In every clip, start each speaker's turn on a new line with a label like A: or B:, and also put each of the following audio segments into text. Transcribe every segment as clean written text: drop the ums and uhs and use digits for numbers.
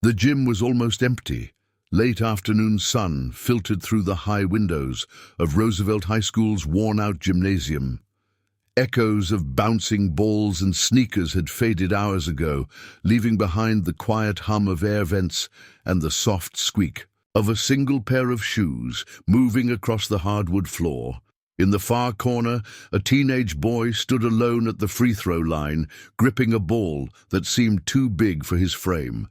A: The gym was almost empty. Late afternoon sun filtered through the high windows of Roosevelt High School's worn-out gymnasium. Echoes of bouncing balls and sneakers had faded hours ago, leaving behind the quiet hum of air vents and the soft squeak of a single pair of shoes moving across the hardwood floor. In the far corner, a teenage boy stood alone at the free-throw line, gripping a ball that seemed too big for his frame.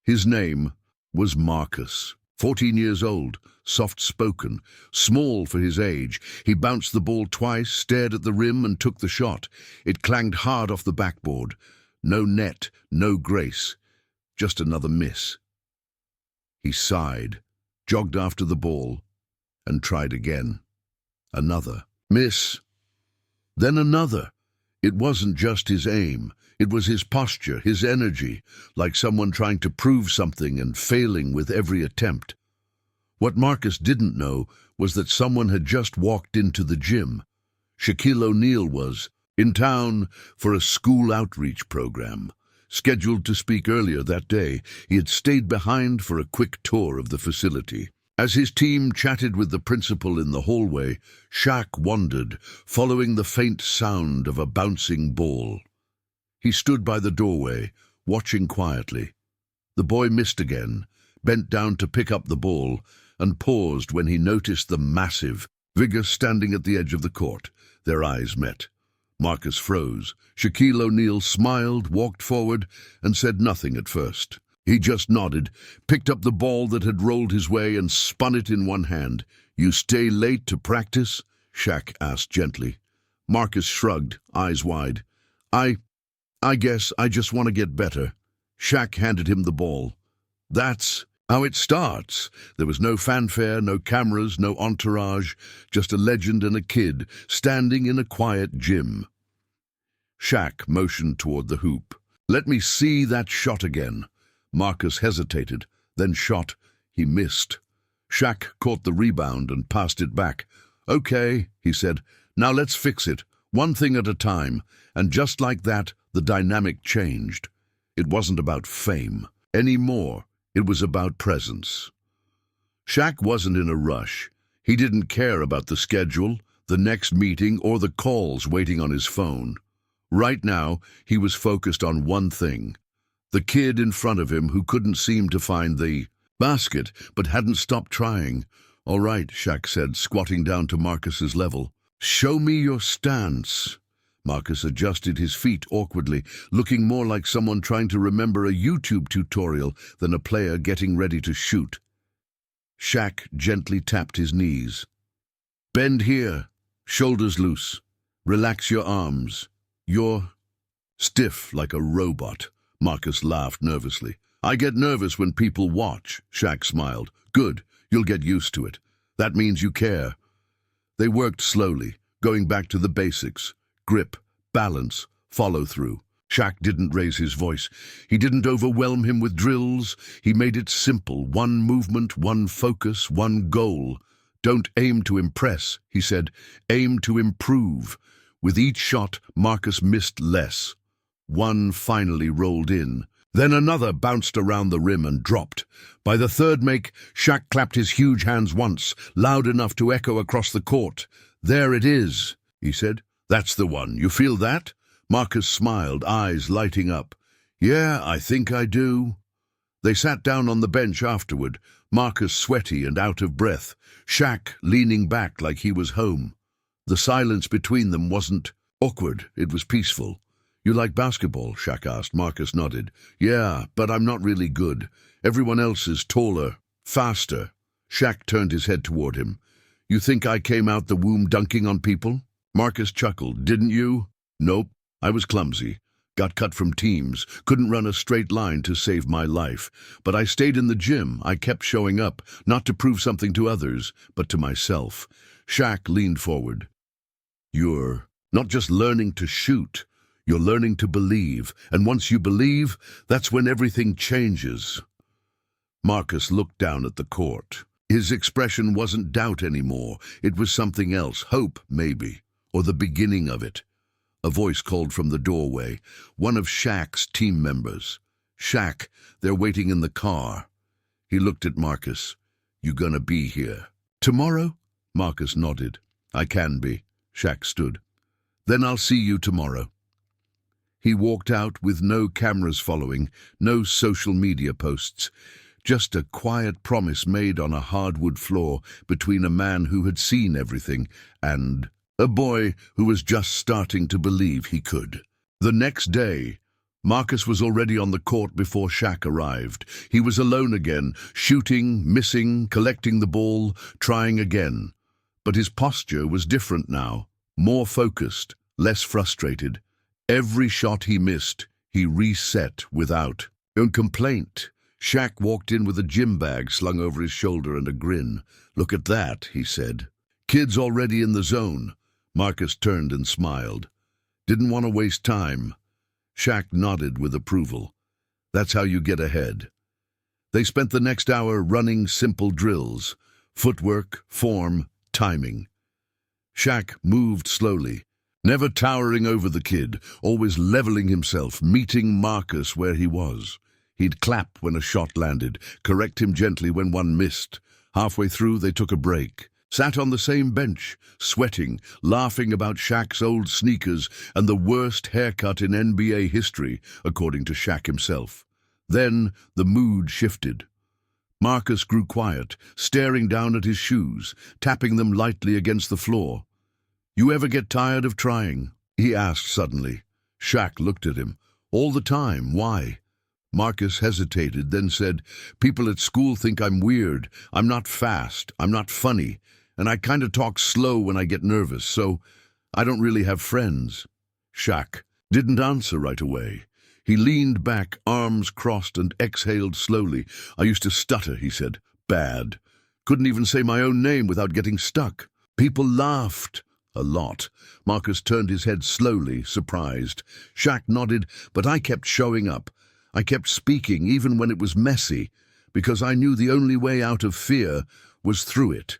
A: His name was Marcus. 14 years old, soft-spoken, small for his age. He bounced the ball twice, stared at the rim and took the shot. It clanged hard off the backboard. No net, no grace. Just another miss. He sighed, jogged after the ball, and tried again. Another miss. Then another. It wasn't just his aim. It was his posture, his energy, like someone trying to prove something and failing with every attempt. What Marcus didn't know was that someone had just walked into the gym. Shaquille O'Neal was in town for a school outreach program. Scheduled to speak earlier that day, he had stayed behind for a quick tour of the facility. As his team chatted with the principal in the hallway, Shaq wandered, following the faint sound of a bouncing ball. He stood by the doorway, watching quietly. The boy missed again, bent down to pick up the ball, and paused when he noticed the massive figure standing at the edge of the court. Their eyes met. Marcus froze. Shaquille O'Neal smiled, walked forward, and said nothing at first. He just nodded, picked up the ball that had rolled his way and spun it in one hand. "You stay late to practice?" Shaq asked gently. Marcus shrugged, eyes wide. I guess I just want to get better." Shaq handed him the ball. "That's how it starts." There was no fanfare, no cameras, no entourage, just a legend and a kid standing in a quiet gym. Shaq motioned toward the hoop. "Let me see that shot again." Marcus hesitated, then shot. He missed. Shaq caught the rebound and passed it back. "Okay," he said, "now let's fix it, one thing at a time." And just like that, the dynamic changed. It wasn't about fame anymore. It was about presence. Shaq wasn't in a rush. He didn't care about the schedule, the next meeting, or the calls waiting on his phone. Right now, he was focused on one thing. The kid in front of him who couldn't seem to find the basket, but hadn't stopped trying. "All right," Shaq said, squatting down to Marcus's level. "Show me your stance." Marcus adjusted his feet awkwardly, looking more like someone trying to remember a YouTube tutorial than a player getting ready to shoot. Shaq gently tapped his knees. "Bend here, shoulders loose. Relax your arms. You're stiff like a robot." Marcus laughed nervously. "I get nervous when people watch." Shaq smiled. "Good, you'll get used to it. That means you care." They worked slowly, going back to the basics. Grip, balance, follow-through. Shaq didn't raise his voice. He didn't overwhelm him with drills. He made it simple. One movement, one focus, one goal. "Don't aim to impress," he said. "Aim to improve." With each shot, Marcus missed less. One finally rolled in. Then another bounced around the rim and dropped. By the third make, Shaq clapped his huge hands once, loud enough to echo across the court. "There it is," he said. "That's the one. You feel that?" Marcus smiled, eyes lighting up. "Yeah, I think I do." They sat down on the bench afterward, Marcus sweaty and out of breath, Shaq leaning back like he was home. The silence between them wasn't awkward, it was peaceful. "You like basketball?" Shaq asked. Marcus nodded. "Yeah, but I'm not really good. Everyone else is taller, faster." Shaq turned his head toward him. "You think I came out the womb dunking on people?" Marcus chuckled. "Didn't you?" "Nope. I was clumsy. Got cut from teams. Couldn't run a straight line to save my life. But I stayed in the gym. I kept showing up, not to prove something to others, but to myself." Shaq leaned forward. "You're not just learning to shoot. You're learning to believe. And once you believe, that's when everything changes." Marcus looked down at the court. His expression wasn't doubt anymore. It was something else. Hope, maybe. Or the beginning of it. A voice called from the doorway, one of Shaq's team members. Shaq, they're waiting in the car. He looked at Marcus. You gonna be here? Tomorrow? Marcus nodded. I can be. Shaq stood. Then I'll see you tomorrow. He walked out with no cameras following, no social media posts, just a quiet promise made on a hardwood floor between a man who had seen everything and a boy who was just starting to believe he could. The next day, Marcus was already on the court before Shaq arrived. He was alone again, shooting, missing, collecting the ball, trying again. But his posture was different now, more focused, less frustrated. Every shot he missed, he reset without a complaint. Shaq walked in with a gym bag slung over his shoulder and a grin. Look at that, he said. Kids already in the zone. Marcus turned and smiled. Didn't want to waste time. Shaq nodded with approval. That's how you get ahead. They spent the next hour running simple drills. Footwork, form, timing. Shaq moved slowly, never towering over the kid, always leveling himself, meeting Marcus where he was. He'd clap when a shot landed, correct him gently when one missed. Halfway through, they took a break, sat on the same bench, sweating, laughing about Shaq's old sneakers and the worst haircut in NBA history, according to Shaq himself. Then the mood shifted. Marcus grew quiet, staring down at his shoes, tapping them lightly against the floor. You ever get tired of trying? He asked suddenly. Shaq looked at him. All the time. Why? Marcus hesitated, then said, People at school think I'm weird. I'm not fast. I'm not funny. And I kind of talk slow when I get nervous, so I don't really have friends. Shaq didn't answer right away. He leaned back, arms crossed, and exhaled slowly. I used to stutter, he said. Bad. Couldn't even say my own name without getting stuck. People laughed. A lot. Marcus turned his head slowly, surprised. Shaq nodded, but I kept showing up. I kept speaking, even when it was messy, because I knew the only way out of fear was through it.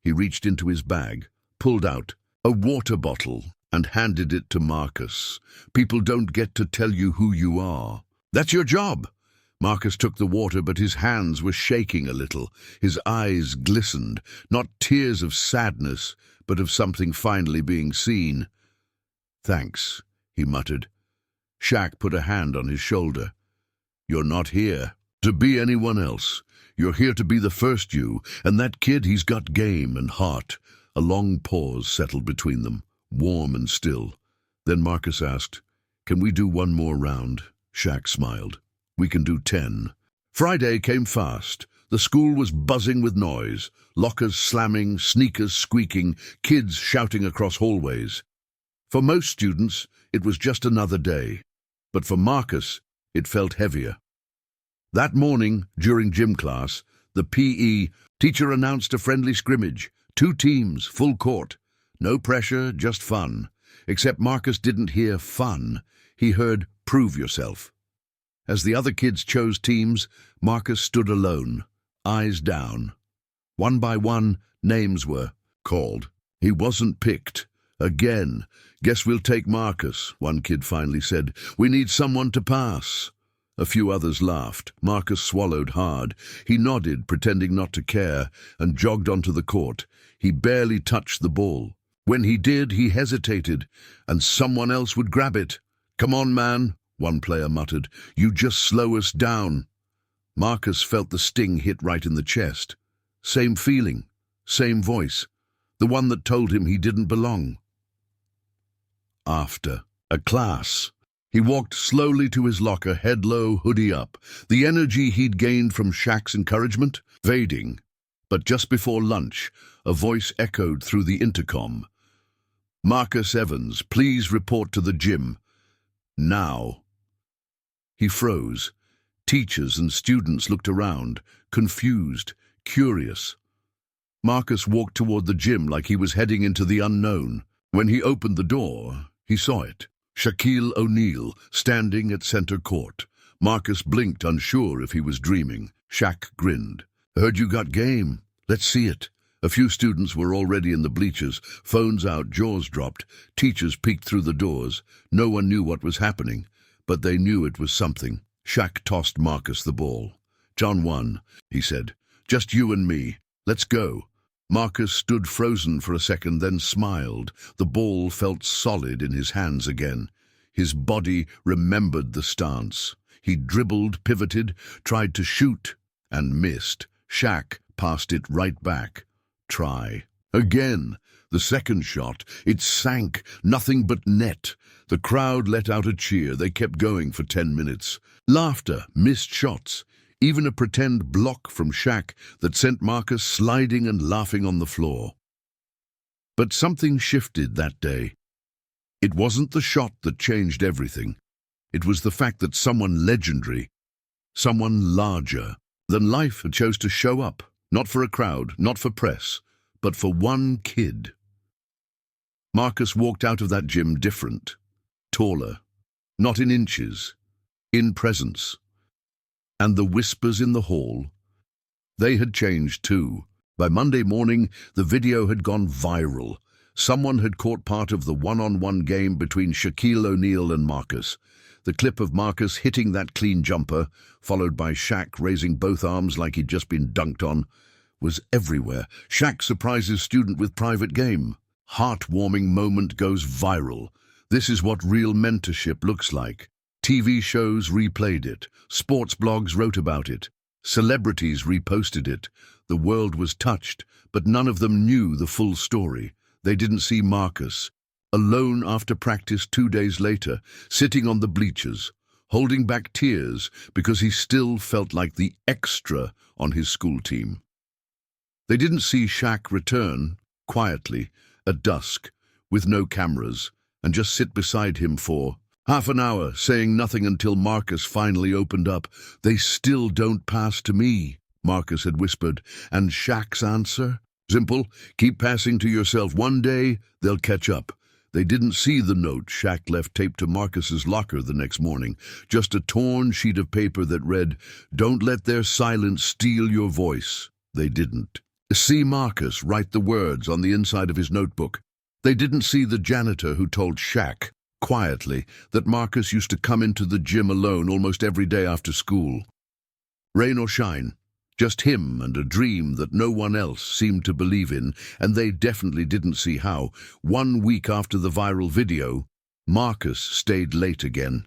A: He reached into his bag, pulled out a water bottle, and handed it to Marcus. People don't get to tell you who you are. That's your job. Marcus took the water, but his hands were shaking a little. His eyes glistened, not tears of sadness, but of something finally being seen. Thanks, he muttered. Shaq put a hand on his shoulder. You're not here to be anyone else. You're here to be the first you, and that kid, he's got game and heart. A long pause settled between them, warm and still. Then Marcus asked, Can we do one more round? Shaq smiled. We can do 10. Friday came fast. The school was buzzing with noise, lockers slamming, sneakers squeaking, kids shouting across hallways. For most students, it was just another day. But for Marcus, it felt heavier. That morning, during gym class, the PE teacher announced a friendly scrimmage. 2 teams, full court. No pressure, just fun. Except Marcus didn't hear fun. He heard prove yourself. As the other kids chose teams, Marcus stood alone, eyes down. One by one, names were called. He wasn't picked. Again. Guess we'll take Marcus, one kid finally said. We need someone to pass. A few others laughed. Marcus swallowed hard. He nodded, pretending not to care, and jogged onto the court. He barely touched the ball. When he did, he hesitated, and someone else would grab it. Come on, man, one player muttered. You just slow us down. Marcus felt the sting hit right in the chest. Same feeling, same voice, the one that told him he didn't belong. After a class, he walked slowly to his locker, head low, hoodie up, the energy he'd gained from Shaq's encouragement fading. But just before lunch, a voice echoed through the intercom. Marcus Evans, please report to the gym. Now. He froze. Teachers and students looked around, confused, curious. Marcus walked toward the gym like he was heading into the unknown. When he opened the door, he saw it. Shaquille O'Neal, standing at center court. Marcus blinked, unsure if he was dreaming. Shaq grinned. Heard you got game. Let's see it. A few students were already in the bleachers, phones out, jaws dropped. Teachers peeked through the doors. No one knew what was happening, but they knew it was something. Shaq tossed Marcus the ball. "John won," he said. "Just you and me. Let's go." Marcus stood frozen for a second, then smiled. The ball felt solid in his hands again. His body remembered the stance. He dribbled, pivoted, tried to shoot, and missed. Shaq passed it right back. Try. Again. The second shot. It sank. Nothing but net. The crowd let out a cheer. They kept going for 10 minutes. Laughter, missed shots, even a pretend block from Shaq that sent Marcus sliding and laughing on the floor. But something shifted that day. It wasn't the shot that changed everything. It was the fact that someone legendary, someone larger than life had chose to show up, not for a crowd, not for press, but for one kid. Marcus walked out of that gym different, taller, not in inches, in presence. And the whispers in the hall, they had changed too. By Monday morning, the video had gone viral. Someone had caught part of the one-on-one game between Shaquille O'Neal and Marcus. The clip of Marcus hitting that clean jumper, followed by Shaq raising both arms like he'd just been dunked on, was everywhere. Shaq surprises student with private game. Heartwarming moment goes viral. This is what real mentorship looks like. TV shows replayed it. Sports blogs wrote about it. Celebrities reposted it. The world was touched, but none of them knew the full story. They didn't see Marcus, alone after practice 2 days later, sitting on the bleachers, holding back tears because he still felt like the extra on his school team. They didn't see Shaq return, quietly, at dusk, with no cameras, and just sit beside him for half an hour, saying nothing until Marcus finally opened up. "They still don't pass to me," Marcus had whispered, and Shaq's answer? Simple, keep passing to yourself. One day, they'll catch up. They didn't see the note Shaq left taped to Marcus's locker the next morning, just a torn sheet of paper that read, "Don't let their silence steal your voice." They didn't see Marcus write the words on the inside of his notebook. They didn't see the janitor who told Shaq, quietly, that Marcus used to come into the gym alone almost every day after school. Rain or shine, just him and a dream that no one else seemed to believe in, and they definitely didn't see how. 1 week after the viral video, Marcus stayed late again.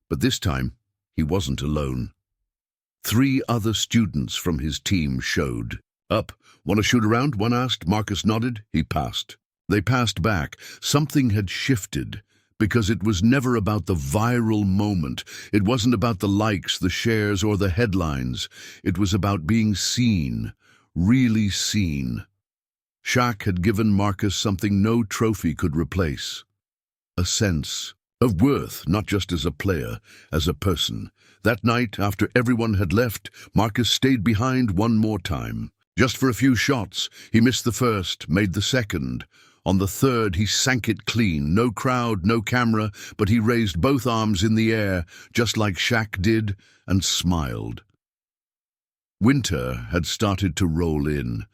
A: But this time, he wasn't alone. 3 other students from his team showed up. "Want to shoot around?" one asked. Marcus nodded. He passed. They passed back. Something had shifted, because it was never about the viral moment. It wasn't about the likes, the shares, or the headlines. It was about being seen, really seen. Shaq had given Marcus something no trophy could replace. A sense of worth, not just as a player, as a person. That night, after everyone had left, Marcus stayed behind one more time. Just for a few shots. He missed the first, made the second. On the third, he sank it clean. No crowd, no camera, but he raised both arms in the air, just like Shaq did, and smiled. Winter had started to roll in.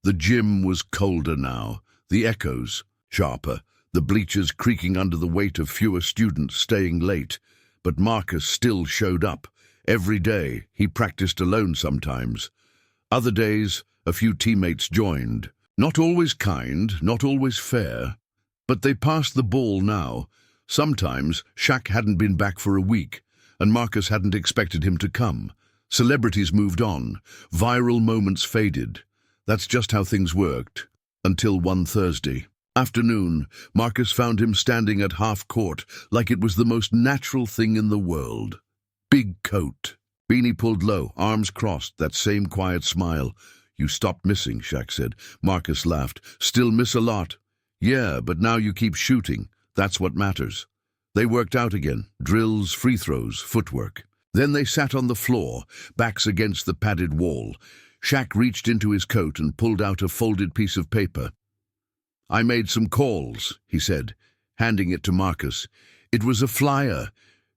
A: The gym was colder now, the echoes sharper, the bleachers creaking under the weight of fewer students staying late. But Marcus still showed up. Every day, he practiced alone sometimes. Other days, a few teammates joined. Not always kind, not always fair, but they passed the ball now. Sometimes Shaq hadn't been back for a week, and Marcus hadn't expected him to come. Celebrities moved on. Viral moments faded. That's just how things worked. Until one Thursday afternoon, Marcus found him standing at half court like it was the most natural thing in the world. Big coat, beanie pulled low, arms crossed, that same quiet smile. "You stopped missing," Shaq said. Marcus laughed. "Still miss a lot." "Yeah, but now you keep shooting. That's what matters." They worked out again. Drills, free throws, footwork. Then they sat on the floor, backs against the padded wall. Shaq reached into his coat and pulled out a folded piece of paper. "I made some calls," he said, handing it to Marcus. It was a flyer.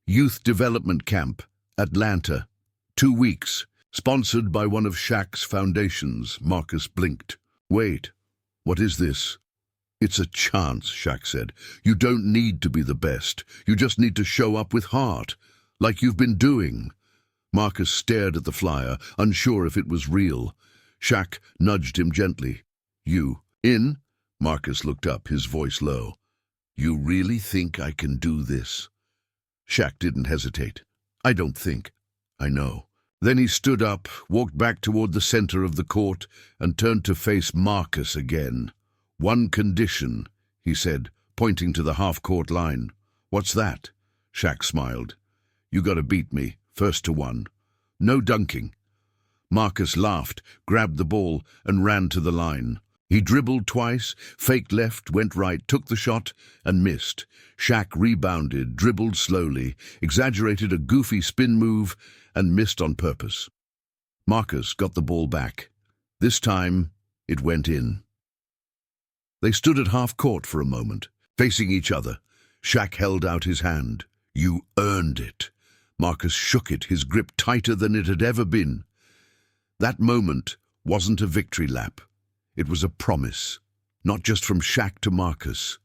A: Youth Development Camp, Atlanta. 2 weeks. Sponsored by one of Shaq's foundations. Marcus blinked. "Wait, what is this?" "It's a chance," Shaq said. "You don't need to be the best. You just need to show up with heart. like you've been doing." Marcus stared at the flyer, unsure if it was real. Shaq nudged him gently. "You in?" Marcus looked up, his voice low. "You really think I can do this?" Shaq didn't hesitate. "I don't think. I know." Then he stood up, walked back toward the center of the court, and turned to face Marcus again. "One condition," he said, pointing to the half-court line. "What's that?" Shaq smiled. "You gotta beat me, 1-1. No dunking." Marcus laughed, grabbed the ball, and ran to the line. He dribbled twice, faked left, went right, took the shot, and missed. Shaq rebounded, dribbled slowly, exaggerated a goofy spin move, and missed on purpose. Marcus got the ball back. This time, it went in. They stood at half-court for a moment, facing each other. Shaq held out his hand. "You earned it." Marcus shook it, his grip tighter than it had ever been. That moment wasn't a victory lap. It was a promise, not just from Shaq to Marcus,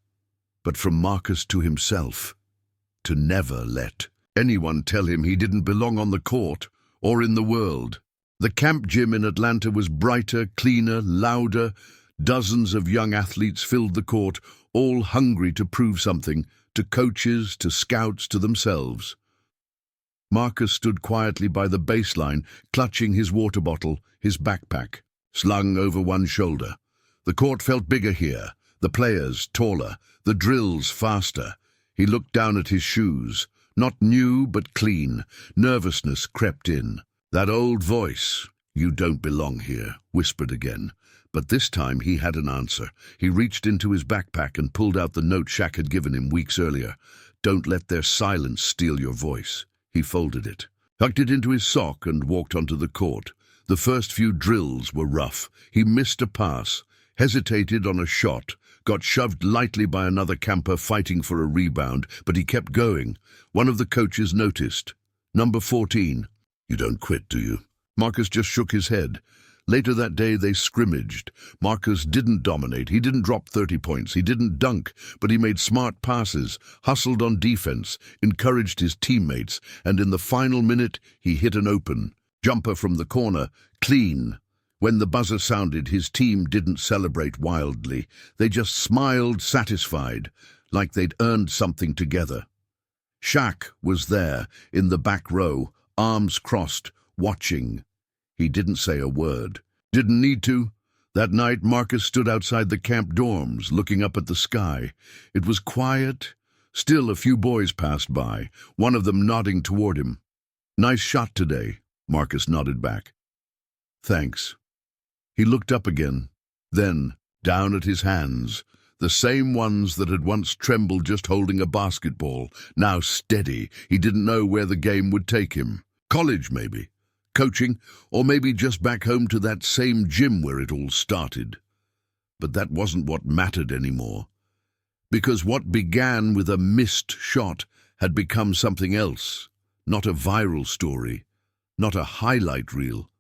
A: but from Marcus to himself, to never let anyone tell him he didn't belong on the court or in the world. The camp gym in Atlanta was brighter, cleaner, louder. Dozens of young athletes filled the court, all hungry to prove something, to coaches, to scouts, to themselves. Marcus stood quietly by the baseline, clutching his water bottle, his backpack, slung over one shoulder. The court felt bigger here, the players taller, the drills faster. He looked down at his shoes, not new but clean. Nervousness crept in. That old voice, "You don't belong here," whispered again. But this time he had an answer. He reached into his backpack and pulled out the note Shaq had given him weeks earlier. "Don't let their silence steal your voice." He folded it, tucked it into his sock, and walked onto the court. The first few drills were rough. He missed a pass, hesitated on a shot, got shoved lightly by another camper fighting for a rebound, but he kept going. One of the coaches noticed. "Number 14. You don't quit, do you?" Marcus just shook his head. Later that day they scrimmaged. Marcus didn't dominate, he didn't drop 30 points, he didn't dunk, but he made smart passes, hustled on defense, encouraged his teammates, and in the final minute he hit an open jumper from the corner, clean. When the buzzer sounded, his team didn't celebrate wildly. They just smiled satisfied, like they'd earned something together. Shaq was there, in the back row, arms crossed, watching. He didn't say a word. Didn't need to. That night, Marcus stood outside the camp dorms, looking up at the sky. It was quiet. Still, a few boys passed by, one of them nodding toward him. "Nice shot today," Marcus nodded back. "Thanks." He looked up again, then down at his hands, the same ones that had once trembled just holding a basketball, now steady. He didn't know where the game would take him. College, maybe. Coaching, or maybe just back home to that same gym where it all started. But that wasn't what mattered anymore. Because what began with a missed shot had become something else. Not a viral story, not a highlight reel,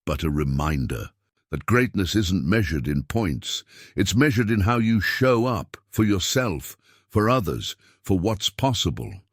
A: but a reminder that greatness isn't measured in points. It's measured in how you show up for yourself, for others, for what's possible.